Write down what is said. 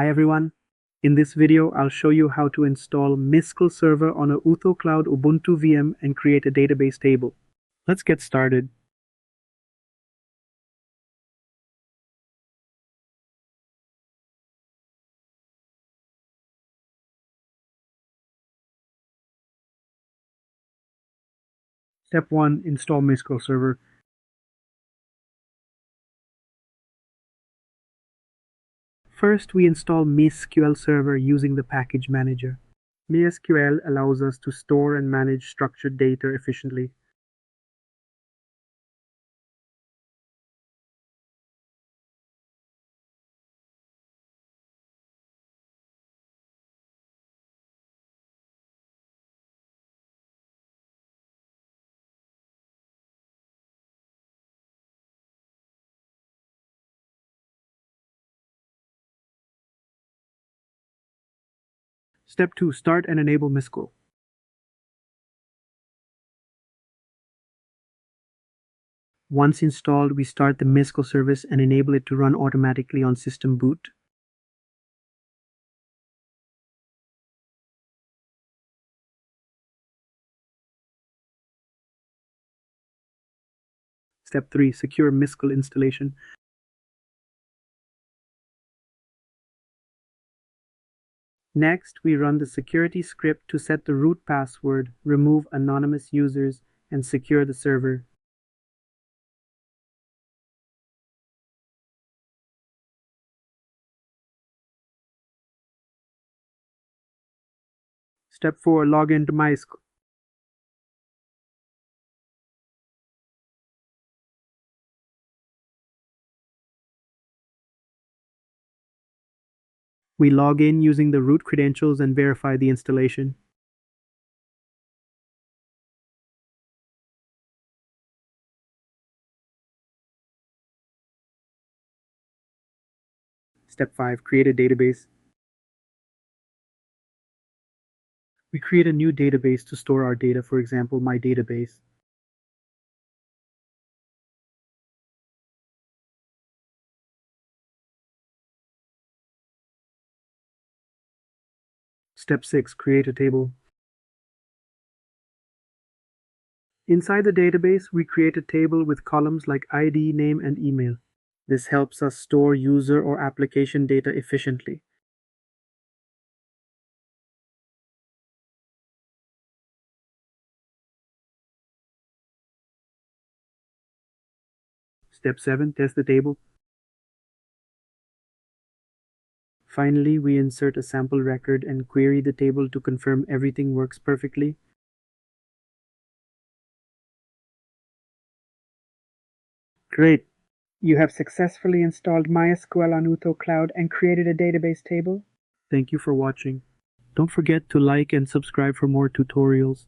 Hi everyone. In this video, I'll show you how to install MySQL Server on a Utho Cloud Ubuntu VM and create a database table. Let's get started. Step 1. Install MySQL Server. First, we install MySQL Server using the package manager. MySQL allows us to store and manage structured data efficiently. Step 2. Start and enable MySQL. Once installed, we start the MySQL service and enable it to run automatically on system boot. Step 3. Secure MySQL installation. Next, we run the security script to set the root password, remove anonymous users, and secure the server. Step 4. Log into MySQL. We log in using the root credentials and verify the installation. Step 5. Create a database. We create a new database to store our data, for example, my database. Step 6. Create a table. Inside the database, we create a table with columns like ID, name, and email. This helps us store user or application data efficiently. Step 7. Test the table. Finally, we insert a sample record and query the table to confirm everything works perfectly. Great! You have successfully installed MySQL on Utho Cloud and created a database table. Thank you for watching. Don't forget to like and subscribe for more tutorials.